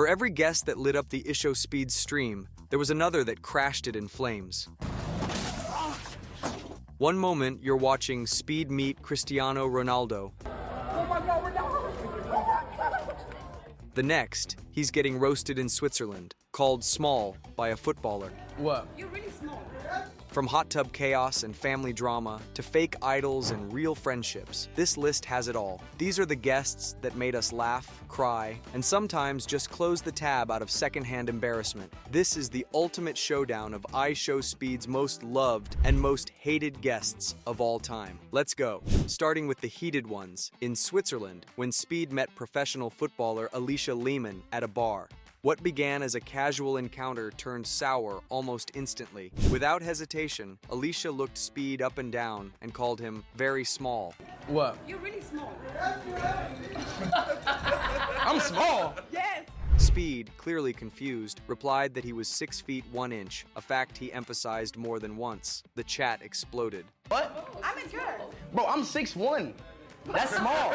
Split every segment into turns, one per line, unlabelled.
For every guest that lit up the iShowSpeed stream, there was another that crashed it in flames. One moment, you're watching Speed meet Cristiano Ronaldo.
Oh my God, Ronaldo!
The next, he's getting roasted in Switzerland, called small by a footballer.
What?
You're really small.
From hot tub chaos and family drama to fake idols and real friendships, this list has it all. These are the guests that made us laugh, cry, and sometimes just close the tab out of secondhand embarrassment. This is the ultimate showdown of iShowSpeed's most loved and most hated guests of all time. Let's go. Starting with the heated ones. In Switzerland, when Speed met professional footballer Alicia Lehmann at a bar. What began as a casual encounter turned sour almost instantly. Without hesitation, Alicia looked Speed up and down and called him very small.
What?
You're really small.
I'm small.
Yes.
Speed, clearly confused, replied that he was 6 feet 1 inch, a fact he emphasized more than once. The chat exploded.
What?
I'm a girl.
Bro, I'm 6'1". That's small.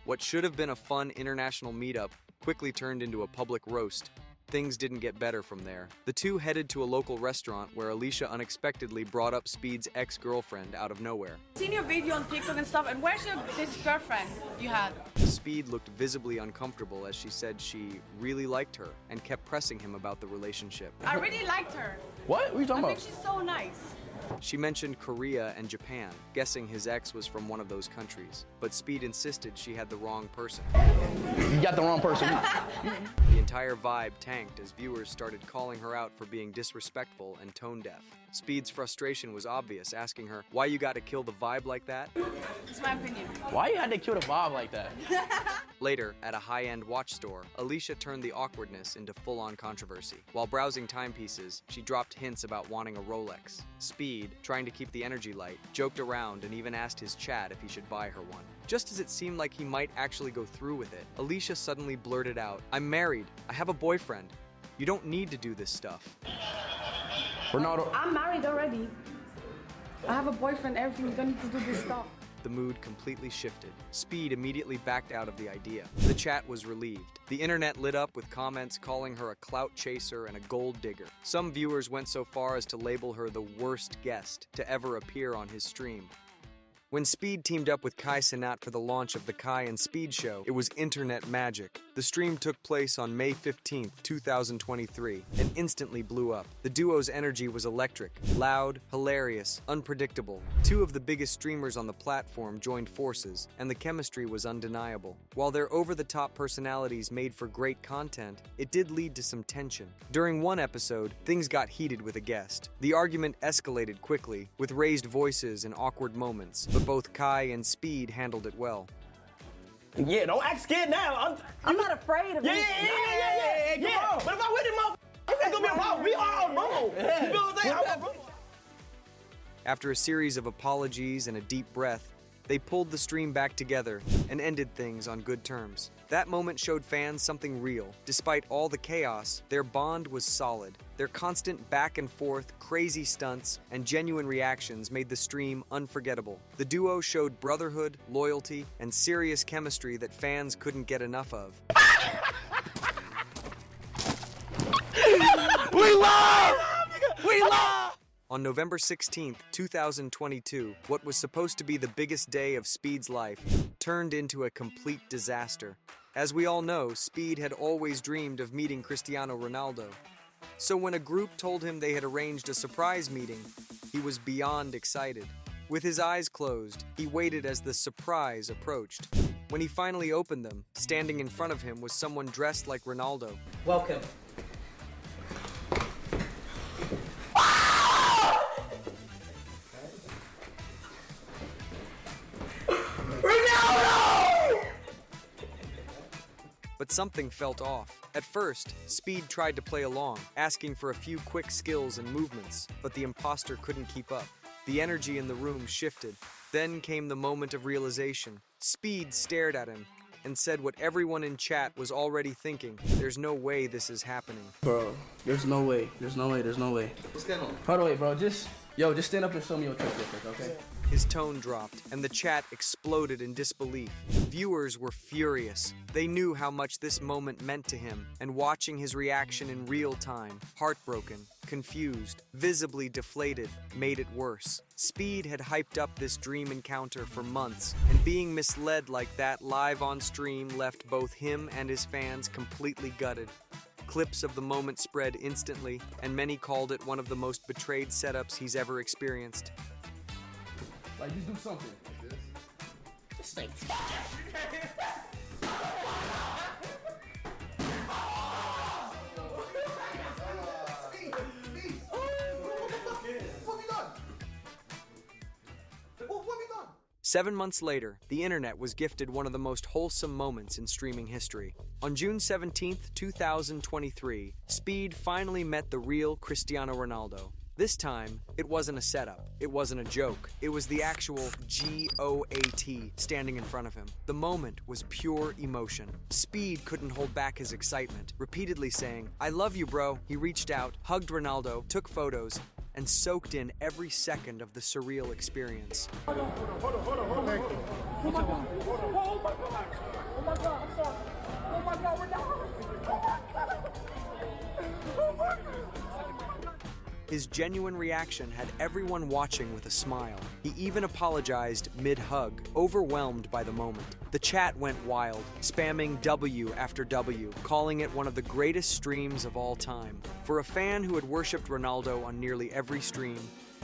What should have been a fun international meetup quickly turned into a public roast. Things didn't get better from there. The two headed to a local restaurant where Alicia unexpectedly brought up Speed's ex-girlfriend out of nowhere.
Seen your video on TikTok and stuff, and where's this girlfriend you had?
Speed looked visibly uncomfortable as she said she really liked her and kept pressing him about the relationship.
I really liked her.
What? What are you talking
I
about?
think she's so nice.
She mentioned Korea and Japan, guessing his ex was from one of those countries. But Speed insisted she had the wrong person.
You got the wrong person.
The entire vibe tanked as viewers started calling her out for being disrespectful and tone deaf. Speed's frustration was obvious, asking her, "Why you gotta kill the vibe like that?"
It's my opinion.
Why you had to kill the vibe like that?
Later, at a high-end watch store, Alicia turned the awkwardness into full-on controversy. While browsing timepieces, she dropped hints about wanting a Rolex. Speed, trying to keep the energy light, joked around and even asked his chat if he should buy her one. Just as it seemed like he might actually go through with it, Alicia suddenly blurted out, "I'm married. I have a boyfriend. You don't need to do this stuff."
Ronaldo.
I'm married already. I have a boyfriend, everything. You don't need to do this stuff.
The mood completely shifted. Speed immediately backed out of the idea. The chat was relieved. The internet lit up with comments calling her a clout chaser and a gold digger. Some viewers went so far as to label her the worst guest to ever appear on his stream. When Speed teamed up with Cenat for the launch of the Kai and Speed show, it was internet magic. The stream took place on May 15th, 2023, and instantly blew up. The duo's energy was electric, loud, hilarious, unpredictable. Two of the biggest streamers on the platform joined forces, and the chemistry was undeniable. While their over-the-top personalities made for great content, it did lead to some tension. During one episode, things got heated with a guest. The argument escalated quickly, with raised voices and awkward moments, but both Kai and Speed handled it well.
Yeah, don't act scared now.
I'm not afraid of it.
Yeah. But if I win it, motherfucker, it's gonna be a problem. We are on roll. You feel what I'm saying? I'm on roll.
After a series of apologies and a deep breath, they pulled the stream back together and ended things on good terms. That moment showed fans something real. Despite all the chaos, their bond was solid. Their constant back and forth, crazy stunts, and genuine reactions made the stream unforgettable. The duo showed brotherhood, loyalty, and serious chemistry that fans couldn't get enough of.
We love! We love!
On November 16th, 2022, what was supposed to be the biggest day of Speed's life turned into a complete disaster. As we all know, Speed had always dreamed of meeting Cristiano Ronaldo. So when a group told him they had arranged a surprise meeting, he was beyond excited. With his eyes closed, he waited as the surprise approached. When he finally opened them, standing in front of him was someone dressed like Ronaldo.
Welcome.
But something felt off. At first, Speed tried to play along, asking for a few quick skills and movements, but the imposter couldn't keep up. The energy in the room shifted. Then came the moment of realization. Speed stared at him and said what everyone in chat was already thinking. There's no way this is happening.
Bro, there's no way. There's no way.
What's going on?
Hold on, wait, bro. Just stand up and show me your trick real quick, okay?
His tone dropped, and the chat exploded in disbelief. Viewers were furious. They knew how much this moment meant to him, and watching his reaction in real time, heartbroken, confused, visibly deflated, made it worse. Speed had hyped up this dream encounter for months, and being misled like that live on stream left both him and his fans completely gutted. Clips of the moment spread instantly, and many called it one of the most betrayed setups he's ever experienced.
Like, just do something like this. Just like... What have you done?
7 months later, the internet was gifted one of the most wholesome moments in streaming history. On June 17, 2023, Speed finally met the real Cristiano Ronaldo. This time, it wasn't a setup, it wasn't a joke, it was the actual GOAT standing in front of him. The moment was pure emotion. Speed couldn't hold back his excitement, repeatedly saying, "I love you, bro." He reached out, hugged Ronaldo, took photos, and soaked in every second of the surreal experience.
Oh my God, I'm sorry. Oh my God, we're down. Oh my God.
His genuine reaction had everyone watching with a smile. He even apologized mid-hug, overwhelmed by the moment. The chat went wild, spamming W after W, calling it one of the greatest streams of all time. For a fan who had worshipped Ronaldo on nearly every stream,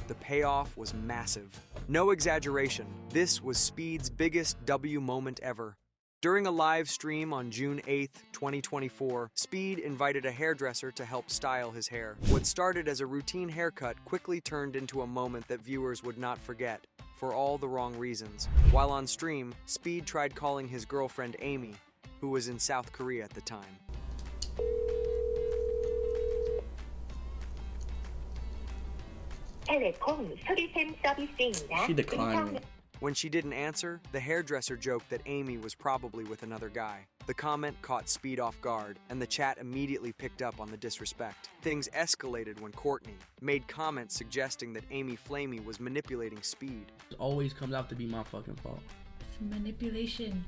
the payoff was massive. No exaggeration, this was Speed's biggest W moment ever. During a live stream on June 8, 2024, Speed invited a hairdresser to help style his hair. What started as a routine haircut quickly turned into a moment that viewers would not forget, for all the wrong reasons. While on stream, Speed tried calling his girlfriend Amy, who was in South Korea at the time.
She declined.
When she didn't answer, the hairdresser joked that Amy was probably with another guy. The comment caught Speed off guard, and the chat immediately picked up on the disrespect. Things escalated when Courtney made comments suggesting that Amy Flamey was manipulating Speed.
It always comes out to be my fucking fault.
It's manipulation.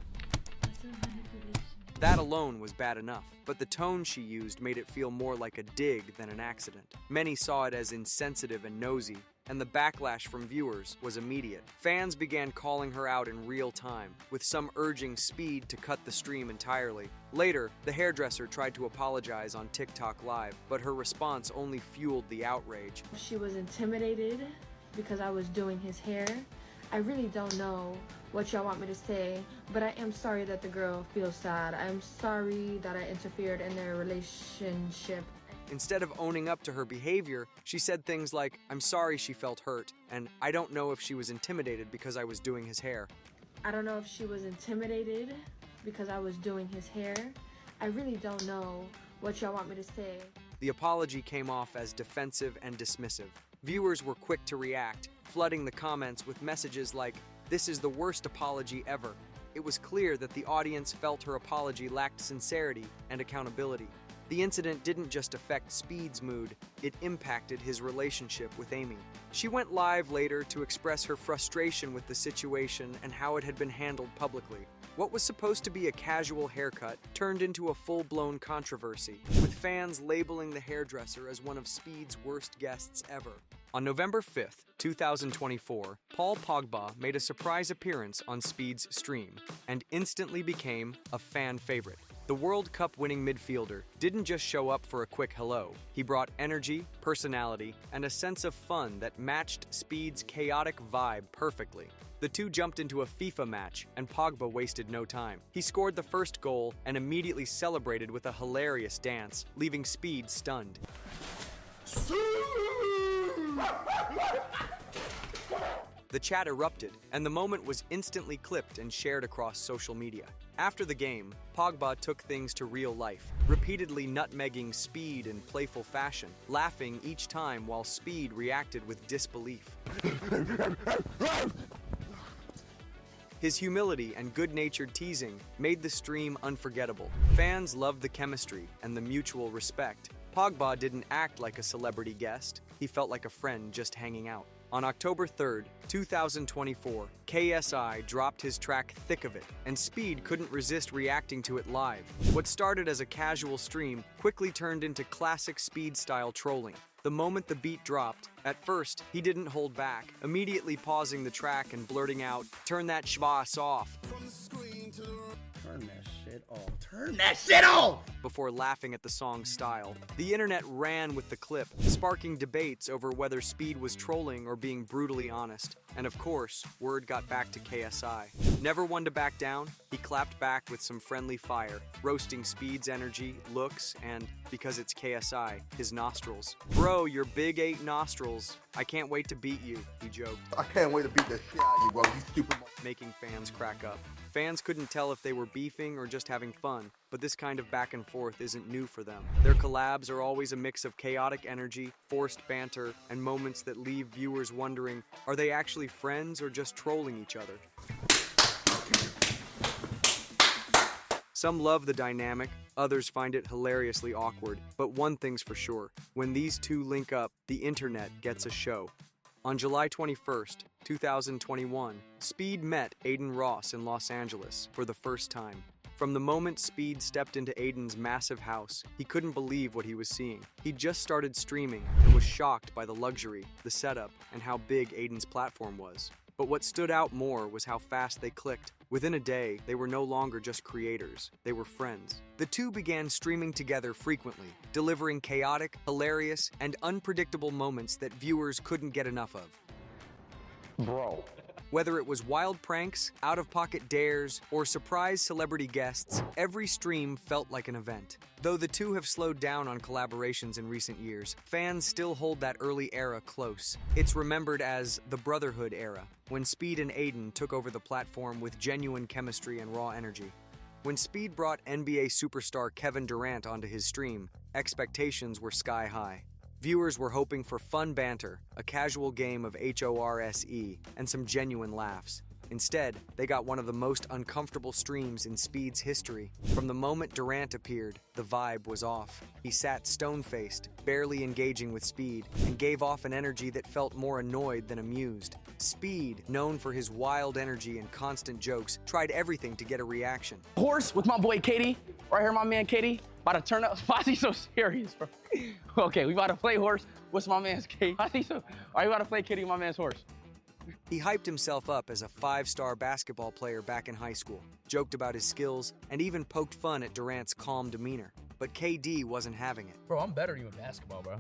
That's a manipulation.
That alone was bad enough, but the tone she used made it feel more like a dig than an accident. Many saw it as insensitive and nosy, and the backlash from viewers was immediate. Fans began calling her out in real time, with some urging Speed to cut the stream entirely. Later, the hairdresser tried to apologize on TikTok Live, but her response only fueled the outrage.
She was intimidated because I was doing his hair. I really don't know what y'all want me to say, but I am sorry that the girl feels sad. I'm sorry that I interfered in their relationship.
Instead of owning up to her behavior, she said things like, "I'm sorry she felt hurt," and "I don't know if she was intimidated because I was doing his hair."
I don't know if she was intimidated because I was doing his hair. I really don't know what y'all want me to say.
The apology came off as defensive and dismissive. Viewers were quick to react, flooding the comments with messages like, "This is the worst apology ever." It was clear that the audience felt her apology lacked sincerity and accountability. The incident didn't just affect Speed's mood, it impacted his relationship with Amy. She went live later to express her frustration with the situation and how it had been handled publicly. What was supposed to be a casual haircut turned into a full-blown controversy, with fans labeling the hairdresser as one of Speed's worst guests ever. On November 5th, 2024, Paul Pogba made a surprise appearance on Speed's stream and instantly became a fan favorite. The World Cup winning midfielder didn't just show up for a quick hello. He brought energy, personality, and a sense of fun that matched Speed's chaotic vibe perfectly. The two jumped into a FIFA match, and Pogba wasted no time. He scored the first goal and immediately celebrated with a hilarious dance, leaving Speed stunned. The chat erupted, and the moment was instantly clipped and shared across social media. After the game, Pogba took things to real life, repeatedly nutmegging Speed in playful fashion, laughing each time while Speed reacted with disbelief. His humility and good-natured teasing made the stream unforgettable. Fans loved the chemistry and the mutual respect. Pogba didn't act like a celebrity guest. He felt like a friend just hanging out. On October 3rd, 2024, KSI dropped his track Thick of It, and Speed couldn't resist reacting to it live. What started as a casual stream quickly turned into classic Speed-style trolling. The moment the beat dropped, at first, he didn't hold back, immediately pausing the track and blurting out, "Turn that schwass off,"
Turn that shit off. Turn that shit off!
before laughing at the song's style. The internet ran with the clip, sparking debates over whether Speed was trolling or being brutally honest. And of course, word got back to KSI. Never one to back down, he clapped back with some friendly fire, roasting Speed's energy, looks, and, because it's KSI, his nostrils. "Bro, your big 8 nostrils. I can't wait to beat you," he joked,
I can't wait to beat the shit out of you, bro. You stupid.
making fans crack up. Fans couldn't tell if they were beefing or just having fun, but this kind of back and forth isn't new for them. Their collabs are always a mix of chaotic energy, forced banter, and moments that leave viewers wondering, are they actually friends or just trolling each other? Some love the dynamic, others find it hilariously awkward, but one thing's for sure, when these two link up, the internet gets a show. On July 21st, 2021, Speed met Aiden Ross in Los Angeles for the first time. From the moment Speed stepped into Aiden's massive house, he couldn't believe what he was seeing. He'd just started streaming and was shocked by the luxury, the setup, and how big Aiden's platform was. But what stood out more was how fast they clicked. Within a day, they were no longer just creators, they were friends. The two began streaming together frequently, delivering chaotic, hilarious, and unpredictable moments that viewers couldn't get enough of.
Bro.
Whether it was wild pranks, out-of-pocket dares, or surprise celebrity guests, every stream felt like an event. Though the two have slowed down on collaborations in recent years, fans still hold that early era close. It's remembered as the Brotherhood era, when Speed and Aiden took over the platform with genuine chemistry and raw energy. When Speed brought NBA superstar Kevin Durant onto his stream, expectations were sky high. Viewers were hoping for fun banter, a casual game of HORSE, and some genuine laughs. Instead, they got one of the most uncomfortable streams in Speed's history. From the moment Durant appeared, the vibe was off. He sat stone-faced, barely engaging with Speed, and gave off an energy that felt more annoyed than amused. Speed, known for his wild energy and constant jokes, tried everything to get a reaction.
Horse with my boy Katie. Right here, my man Katie. About to turn up. Why is he so serious, bro? Okay, we about to play horse. What's my man's Katie? Why is he so... All right, we about to play Katie, my man's horse.
He hyped himself up as a 5-star basketball player back in high school, joked about his skills, and even poked fun at Durant's calm demeanor. But KD wasn't having it.
Bro, I'm better than you in basketball, bro.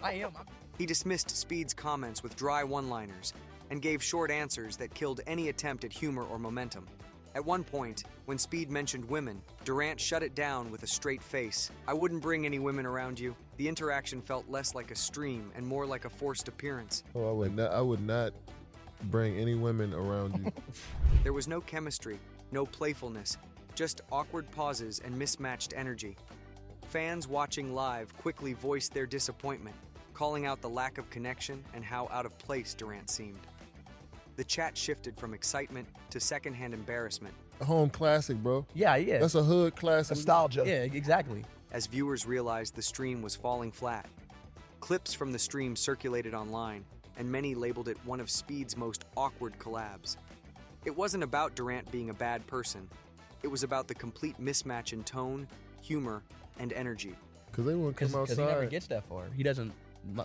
I am.
He dismissed Speed's comments with dry one-liners and gave short answers that killed any attempt at humor or momentum. At one point, when Speed mentioned women, Durant shut it down with a straight face. "I wouldn't bring any women around you." The interaction felt less like a stream and more like a forced appearance.
Oh, I would not bring any women around you.
There was no chemistry, no playfulness, just awkward pauses and mismatched energy. Fans watching live quickly voiced their disappointment, calling out the lack of connection and how out of place Durant seemed. The chat shifted from excitement to secondhand embarrassment
A home classic, bro.
Yeah, yeah.
That's a hood classic.
Nostalgia. Yeah, exactly.
as viewers realized the stream was falling flat. Clips from the stream circulated online, and many labeled it one of Speed's most awkward collabs. It wasn't about Durant being a bad person. It was about the complete mismatch in tone, humor, and energy.
Because they wouldn't come outside.
Because he never gets that far. He doesn't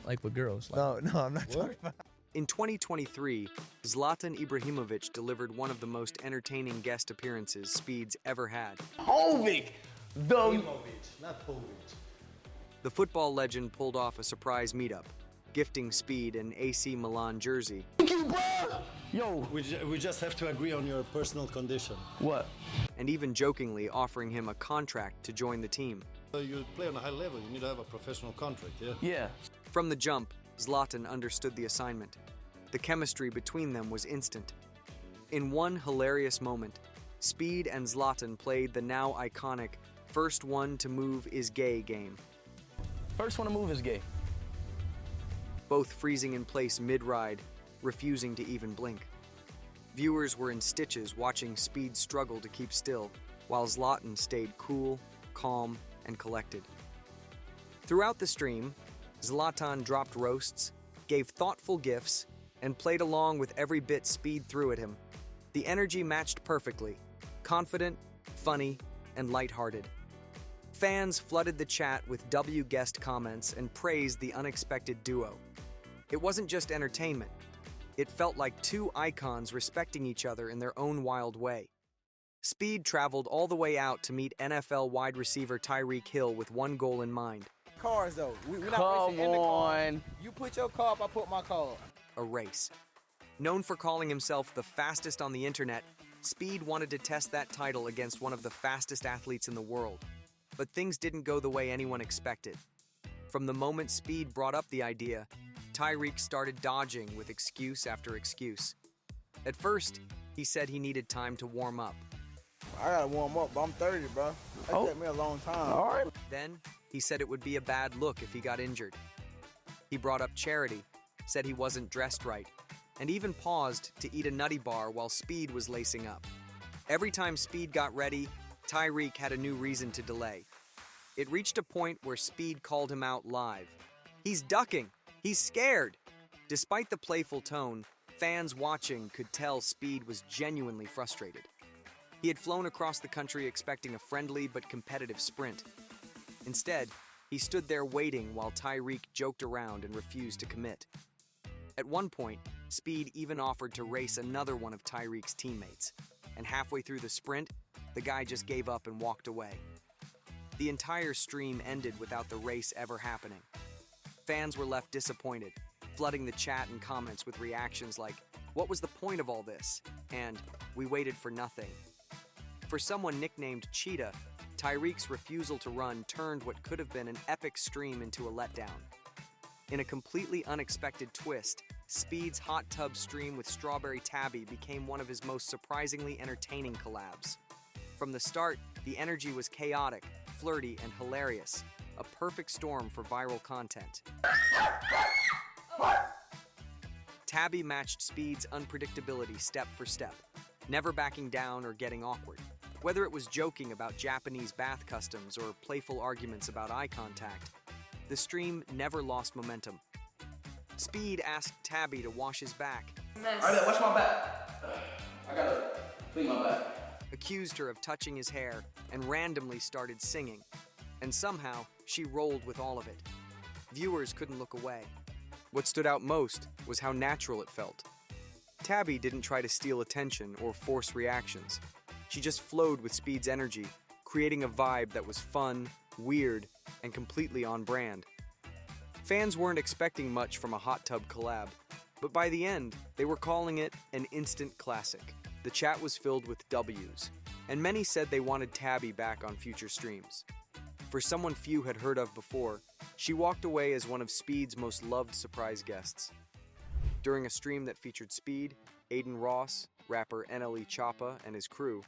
like with girls. Like,
No, I'm not talking about.
In 2023, Zlatan Ibrahimović delivered one of the most entertaining guest appearances Speed's ever had.
Hovic! The
The football legend pulled off a surprise meetup, gifting Speed an AC Milan jersey.
Yo,
We just have to agree on your personal condition.
what?
And even jokingly offering him a contract to join the team.
You play on a high level, you need to have a professional contract, yeah?
Yeah.
From the jump, Zlatan understood the assignment. The chemistry between them was instant. In one hilarious moment, Speed and Zlatan played the now iconic first one to move is gay game,
First one to move is gay.
both freezing in place mid-ride, refusing to even blink. Viewers were in stitches watching Speed struggle to keep still, while Zlatan stayed cool, calm, and collected. Throughout the stream, Zlatan dropped roasts, gave thoughtful gifs, and played along with every bit Speed threw at him. The energy matched perfectly, confident, funny, and lighthearted. Fans flooded the chat with W-guessed comments and praised the unexpected duo. It wasn't just entertainment. It felt like two icons respecting each other in their own wild way. Speed traveled all the way out to meet NFL wide receiver Tyreek Hill with one goal in mind:
Cars though, we're not
Come
racing in the car.
on.
You put your car up, I put my car up.
a race. Known for calling himself the fastest on the internet, Speed wanted to test that title against one of the fastest athletes in the world. But things didn't go the way anyone expected. From the moment Speed brought up the idea, Tyreek started dodging with excuse after excuse. At first, he said he needed time to warm up.
I gotta warm up, but I'm 30, bro. That took me a long time.
All right.
Then, he said it would be a bad look if he got injured. He brought up charity, said he wasn't dressed right, and even paused to eat a nutty bar while Speed was lacing up. Every time Speed got ready, Tyreek had a new reason to delay. It reached a point where Speed called him out live. He's ducking. He's scared. Despite the playful tone, fans watching could tell Speed was genuinely frustrated. He had flown across the country expecting a friendly but competitive sprint. Instead, he stood there waiting while Tyreek joked around and refused to commit. At one point, Speed even offered to race another one of Tyreek's teammates, and halfway through the sprint, the guy just gave up and walked away. The entire stream ended without the race ever happening. Fans were left disappointed, flooding the chat and comments with reactions like, "What was the point of all this?" and "We waited for nothing." For someone nicknamed Cheetah, Tyreek's refusal to run turned what could have been an epic stream into a letdown. In a completely unexpected twist, Speed's hot tub stream with Strawberry Tabby became one of his most surprisingly entertaining collabs. From the start, the energy was chaotic, flirty, and hilarious, a perfect storm for viral content. Tabby matched Speed's unpredictability step for step, never backing down or getting awkward. Whether it was joking about Japanese bath customs or playful arguments about eye contact, the stream never lost momentum. Speed asked Tabby to wash his back,
All right, watch my back. I gotta clean my back.
accused her of touching his hair, and randomly started singing. And somehow, she rolled with all of it. Viewers couldn't look away. What stood out most was how natural it felt. Tabby didn't try to steal attention or force reactions. She just flowed with Speed's energy, creating a vibe that was fun, weird, and completely on brand. Fans weren't expecting much from a hot tub collab, but by the end, they were calling it an instant classic. The chat was filled with W's, and many said they wanted Tabby back on future streams. For someone few had heard of before, she walked away as one of Speed's most loved surprise guests. During a stream that featured Speed, Aiden Ross, rapper CHOPPA, and his crew,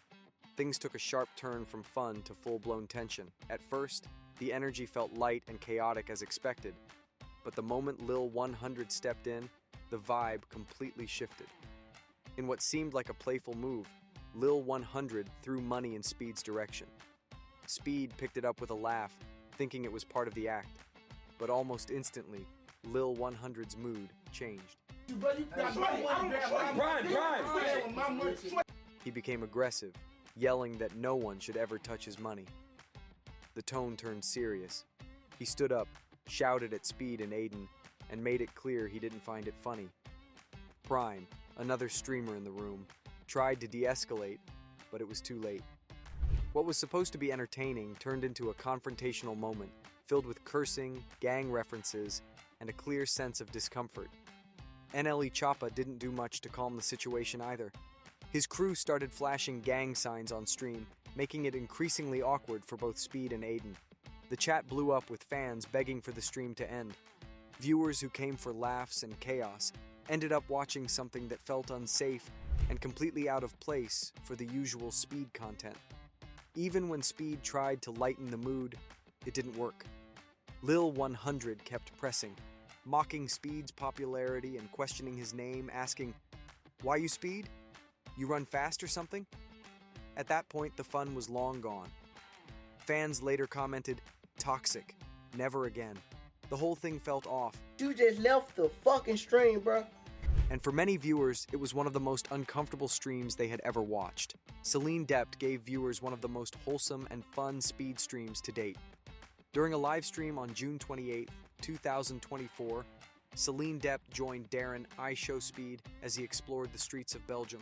things took a sharp turn from fun to full-blown tension. At first, the energy felt light and chaotic as expected, but the moment Lil 100 stepped in, the vibe completely shifted. In what seemed like a playful move, Lil 100 threw money in Speed's direction. Speed picked it up with a laugh, thinking it was part of the act, but almost instantly, Lil 100's mood changed. He became aggressive, yelling that no one should ever touch his money. The tone turned serious. He stood up, shouted at Speed and Aiden, and made it clear he didn't find it funny. Prime, another streamer in the room, tried to de-escalate, but it was too late. What was supposed to be entertaining turned into a confrontational moment, filled with cursing, gang references, and a clear sense of discomfort. CHOPPA didn't do much to calm the situation either. His crew started flashing gang signs on stream, making it increasingly awkward for both Speed and Aiden. The chat blew up with fans begging for the stream to end. Viewers who came for laughs and chaos ended up watching something that felt unsafe and completely out of place for the usual Speed content. Even when Speed tried to lighten the mood, it didn't work. Lil 100 kept pressing, mocking Speed's popularity and questioning his name, asking, "Why you Speed? You run fast or something?" At that point, the fun was long gone. Fans later commented, "Toxic, never again." The whole thing felt off,
You just left the fucking stream, bro.
and for many viewers, it was one of the most uncomfortable streams they had ever watched. Celine Dept gave viewers one of the most wholesome and fun speed streams to date. During a live stream on June 28, 2024, Celine Dept joined Darren iShowSpeed as he explored the streets of Belgium.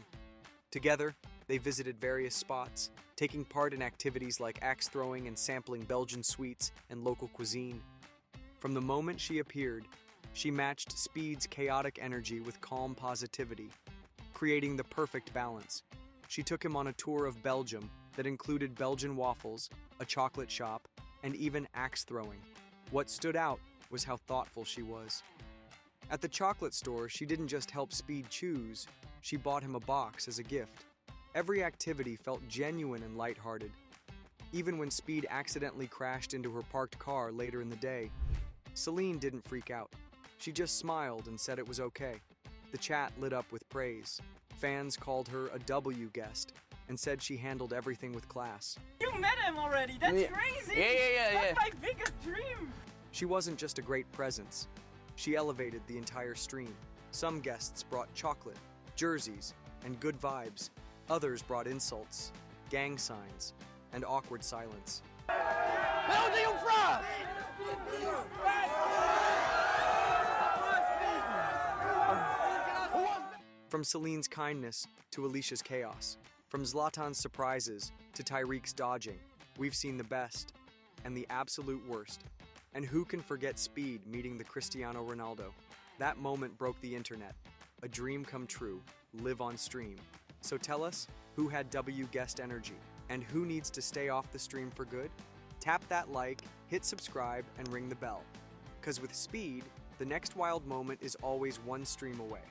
Together, they visited various spots, taking part in activities like axe throwing and sampling Belgian sweets and local cuisine. From the moment she appeared, she matched Speed's chaotic energy with calm positivity, creating the perfect balance. She took him on a tour of Belgium that included Belgian waffles, a chocolate shop, and even axe throwing. What stood out was how thoughtful she was. At the chocolate store, she didn't just help Speed choose, she bought him a box as a gift. Every activity felt genuine and lighthearted. Even when Speed accidentally crashed into her parked car later in the day, Celine didn't freak out. She just smiled and said it was okay. The chat lit up with praise. Fans called her a W guest and said she handled everything with class.
You met him already, that's crazy!
Yeah.
That's my biggest dream!
She wasn't just a great presence. She elevated the entire stream. Some guests brought chocolate, jerseys, and good vibes. Others brought insults, gang signs, and awkward silence. From Celine's kindness to Alicia's chaos, from Zlatan's surprises to Tyreek's dodging, we've seen the best and the absolute worst. And who can forget Speed meeting the Cristiano Ronaldo? That moment broke the internet. A dream come true, live on stream. So tell us, who had W guest energy? And who needs to stay off the stream for good? Tap that like, hit subscribe, and ring the bell. 'Cause with Speed, the next wild moment is always one stream away.